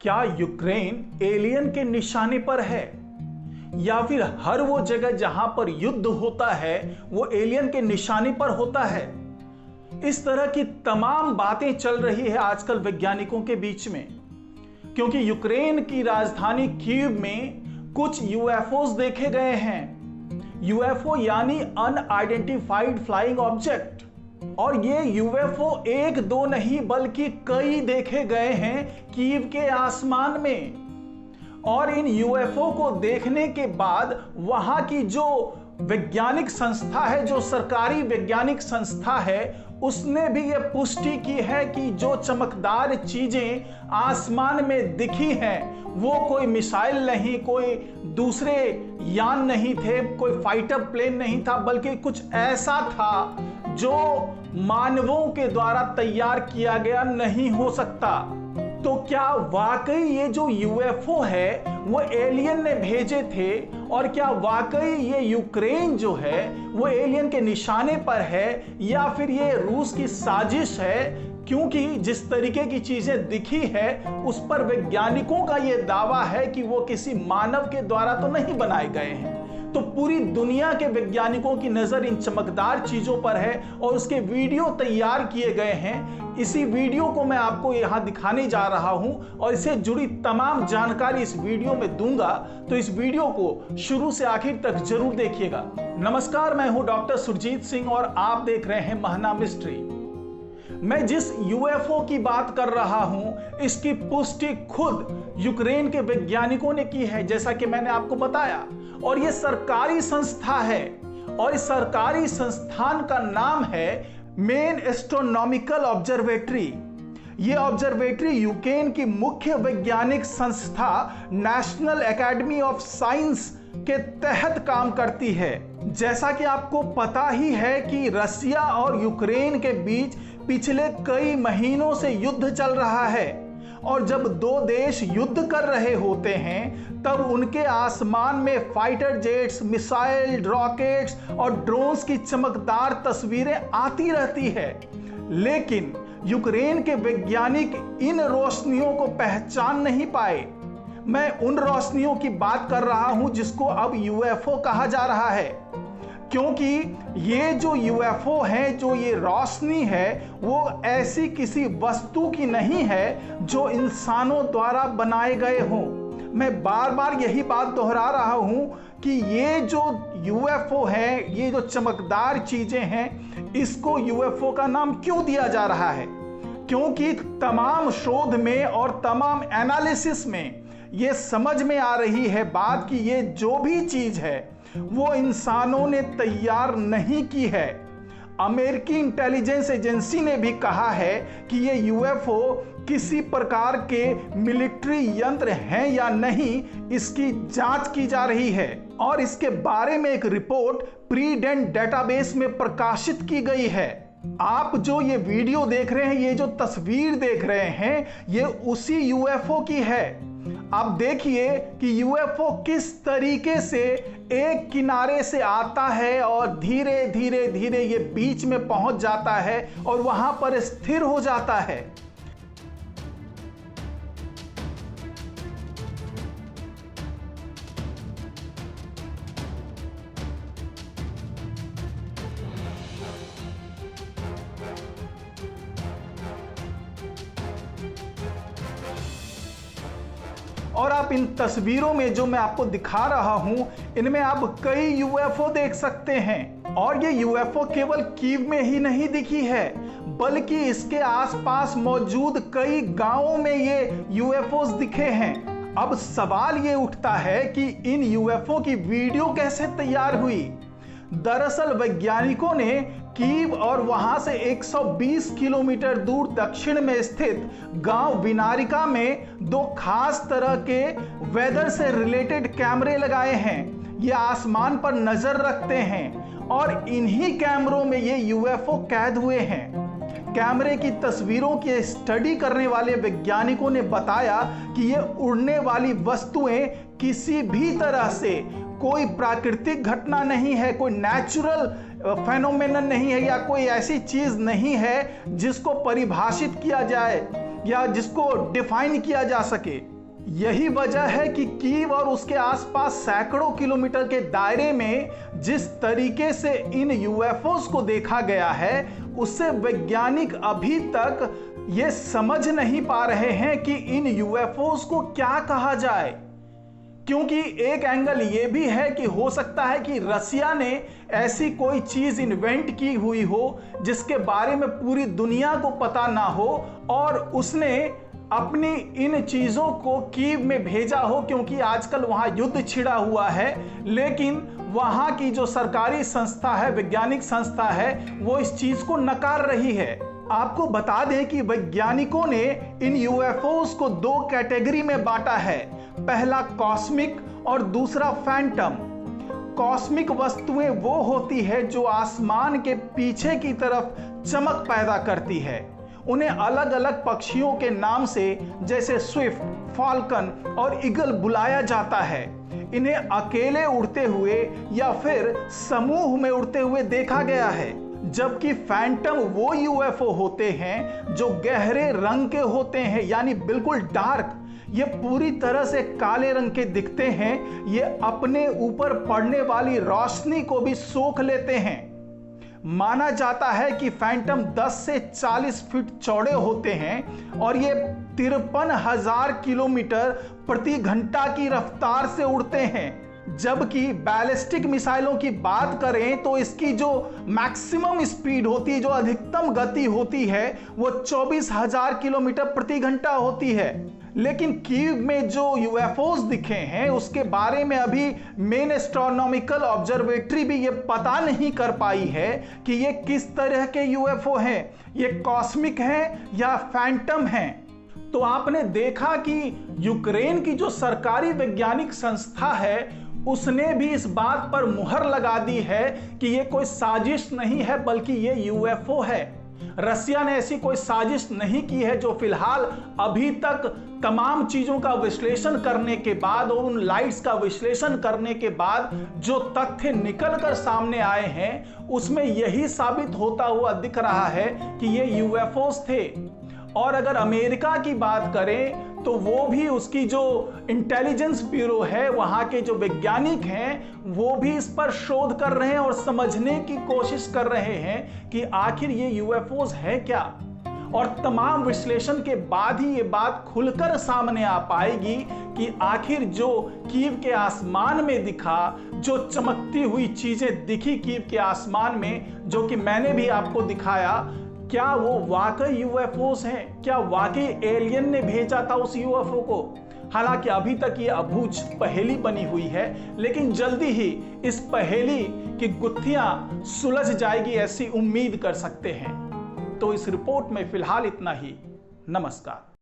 क्या Ukraine alien के निशाने पर है या फिर हर वो जगह जहां पर युद्ध होता है वो एलियन के निशाने पर होता है? इस तरह की तमाम बातें चल रही है आजकल वैज्ञानिकों के बीच में, क्योंकि यूक्रेन की राजधानी कीव में कुछ यूएफओस देखे गए हैं। यूएफओ यानी अनआइडेंटिफाइड फ्लाइंग ऑब्जेक्ट, और ये यूएफओ एक दो नहीं बल्कि कई देखे गए हैं कीव के आसमान में। और इन यूएफओ को देखने के बाद वहां की जो वैज्ञानिक संस्था है, जो सरकारी वैज्ञानिक संस्था है, उसने भी ये पुष्टि की है कि जो चमकदार चीजें आसमान में दिखी हैं वो कोई मिसाइल नहीं, कोई दूसरे यान नहीं थे, कोई फाइटर प्लेन नहीं था, बल्कि कुछ ऐसा था जो मानवों के द्वारा तैयार किया गया नहीं हो सकता। तो क्या वाकई ये जो यूएफओ है वो एलियन ने भेजे थे, और क्या वाकई ये यूक्रेन जो है वो एलियन के निशाने पर है, या फिर ये रूस की साजिश है? क्योंकि जिस तरीके की चीजें दिखी है उस पर वैज्ञानिकों का ये दावा है कि वो किसी मानव के द्वारा तो नहीं बनाए गए हैं। तो पूरी दुनिया के वैज्ञानिकों की नजर इन चमकदार चीजों पर है और उसके वीडियो तैयार किए गए हैं। इसी वीडियो को मैं आपको यहां दिखाने जा रहा हूं और इससे जुड़ी तमाम जानकारी इस वीडियो में दूंगा, तो इस वीडियो को शुरू से आखिर तक जरूर देखिएगा। नमस्कार, मैं हूं डॉक्टर सुरजीत सिंह और आप देख रहे हैं महाना मिस्ट्री। मैं जिस यूएफओ की बात कर रहा हूं इसकी पुष्टि खुद यूक्रेन के वैज्ञानिकों ने की है, जैसा कि मैंने आपको बताया, और यह सरकारी संस्था है और इस सरकारी संस्थान का नाम है मेन एस्ट्रोनॉमिकल ऑब्जर्वेटरी। यह ऑब्जर्वेटरी यूक्रेन की मुख्य वैज्ञानिक संस्था नेशनल एकेडमी ऑफ साइंस के तहत काम करती है। जैसा कि आपको पता ही है कि रसिया और यूक्रेन के बीच पिछले कई महीनों से युद्ध चल रहा है, और जब दो देश युद्ध कर रहे होते हैं तब उनके आसमान में फाइटर जेट्स, मिसाइल, रॉकेट्स और ड्रोन्स की चमकदार तस्वीरें आती रहती है। लेकिन यूक्रेन के वैज्ञानिक इन रोशनियों को पहचान नहीं पाए। मैं उन रोशनियों की बात कर रहा हूं जिसको अब यूएफओ कहा जा रहा है, क्योंकि ये जो यूएफओ है, जो ये रोशनी है, वो ऐसी किसी वस्तु की नहीं है जो इंसानों द्वारा बनाए गए हों। मैं बार बार यही बात दोहरा रहा हूं कि ये जो यूएफओ है, ये जो चमकदार चीजें हैं, इसको यूएफओ का नाम क्यों दिया जा रहा है? क्योंकि तमाम शोध में और तमाम एनालिसिस में ये समझ में आ रही है बात कि ये जो भी चीज है वो इंसानों ने तैयार नहीं की है। अमेरिकी इंटेलिजेंस एजेंसी ने भी कहा है कि ये यूएफओ किसी प्रकार के मिलिट्री यंत्र हैं या नहीं, इसकी जांच की जा रही है, और इसके बारे में एक रिपोर्ट प्रीडेंट डेटाबेस में प्रकाशित की गई है। आप जो ये वीडियो देख रहे हैं, ये जो तस्वीर देख रहे हैं, ये उसी यूएफओ की है। आप देखिए कि यूएफओ किस तरीके से एक किनारे से आता है और धीरे धीरे धीरे ये बीच में पहुंच जाता है और वहां पर स्थिर हो जाता है। और आप इन तस्वीरों में जो मैं आपको दिखा रहा हूं, इनमें आप कई यूएफओ देख सकते हैं, और ये यूएफओ केवल कीव में ही नहीं दिखी है, बल्कि इसके आसपास मौजूद कई गांवों में ये यूएफओस दिखे हैं। अब सवाल ये उठता है कि इन यूएफओ की वीडियो कैसे तैयार हुई? दरअसल वैज्ञानिकों ने कीव और वहां से 120 किलोमीटर दूर दक्षिण में स्थित गांव विनारिका में दो खास तरह के वेदर से रिलेटेड कैमरे लगाए हैं। ये आसमान पर नजर रखते हैं और इन्हीं कैमरों में ये यूएफओ कैद हुए हैं। कैमरे की तस्वीरों की स्टडी करने वाले वैज्ञानिकों ने बताया कि ये उड़ने वाली वस्तुएं किसी भी तरह से कोई प्राकृतिक घटना नहीं है, कोई नेचुरल फेनोमेनन नहीं है, या कोई ऐसी चीज नहीं है जिसको परिभाषित किया जाए या जिसको डिफाइन किया जा सके। यही वजह है कि कीव और उसके आसपास सैकड़ों किलोमीटर के दायरे में जिस तरीके से इन यूएफओस को देखा गया है, उससे वैज्ञानिक अभी तक ये समझ नहीं पा रहे हैं कि इन यूएफओस को क्या कहा जाए। क्योंकि एक एंगल ये भी है कि हो सकता है कि रसिया ने ऐसी कोई चीज इन्वेंट की हुई हो जिसके बारे में पूरी दुनिया को पता ना हो, और उसने अपनी इन चीजों को कीव में भेजा हो, क्योंकि आजकल वहां युद्ध छिड़ा हुआ है। लेकिन वहां की जो सरकारी संस्था है, वैज्ञानिक संस्था है, वो इस चीज को नकार रही है। आपको बता दें कि वैज्ञानिकों ने इन यूएफओस को दो कैटेगरी में बांटा है। पहला कॉस्मिक और दूसरा फैंटम। कॉस्मिक वस्तुएं वो होती है जो आसमान के पीछे की तरफ चमक पैदा करती है। उन्हें अलग अलग पक्षियों के नाम से जैसे स्विफ्ट, फाल्कन और ईगल बुलाया जाता है। इन्हें अकेले उड़ते हुए या फिर समूह में उड़ते हुए देखा गया है। जबकि फैंटम वो यूएफओ होते हैं जो गहरे रंग के होते हैं, यानी बिल्कुल डार्क। ये पूरी तरह से काले रंग के दिखते हैं। ये अपने ऊपर पड़ने वाली रोशनी को भी सोख लेते हैं। माना जाता है कि फैंटम 10 से 40 फीट चौड़े होते हैं और ये 53,000 किलोमीटर प्रति घंटा की रफ्तार से उड़ते हैं। जबकि बैलिस्टिक मिसाइलों की बात करें तो इसकी जो मैक्सिमम स्पीड होती है, जो अधिकतम गति होती है, वो 24,000 किलोमीटर प्रति घंटा होती है। लेकिन कीव में जो यूएफओस दिखे हैं उसके बारे में अभी मेन एस्ट्रोनॉमिकल ऑब्जर्वेटरी भी ये पता नहीं कर पाई है कि ये किस तरह के यूएफओ हैं, ये कॉस्मिक हैं या फैंटम हैं। तो आपने देखा कि यूक्रेन की जो सरकारी वैज्ञानिक संस्था है उसने भी इस बात पर मुहर लगा दी है कि ये कोई साजिश नहीं है बल्कि ये यूएफओ है। रसिया ने ऐसी कोई साजिश नहीं की है, जो फिलहाल अभी तक तमाम चीजों का विश्लेषण करने के बाद और उन लाइट्स का विश्लेषण करने के बाद जो तथ्य निकलकर सामने आए हैं उसमें यही साबित होता हुआ दिख रहा है कि ये यूएफओस थे। और अगर अमेरिका की बात करें तो वो भी, उसकी जो इंटेलिजेंस ब्यूरो है, वहां के जो वैज्ञानिक हैं, वो भी इस पर शोध कर रहे हैं और समझने की कोशिश कर रहे हैं कि आखिर ये यूएफओस है क्या। और तमाम विश्लेषण के बाद ही ये बात खुलकर सामने आ पाएगी कि आखिर जो कीव के आसमान में दिखा, जो चमकती हुई चीजें दिखी कीव के आसमान में, जो कि मैंने भी आपको दिखाया, क्या वो वाकई यूएफओस हैं? क्या वाकई एलियन ने भेजा था उस यूएफओ को? हालांकि अभी तक ये अबूझ पहेली बनी हुई है, लेकिन जल्दी ही इस पहेली की गुत्थियां सुलझ जाएगी, ऐसी उम्मीद कर सकते हैं। तो इस रिपोर्ट में फिलहाल इतना ही। नमस्कार।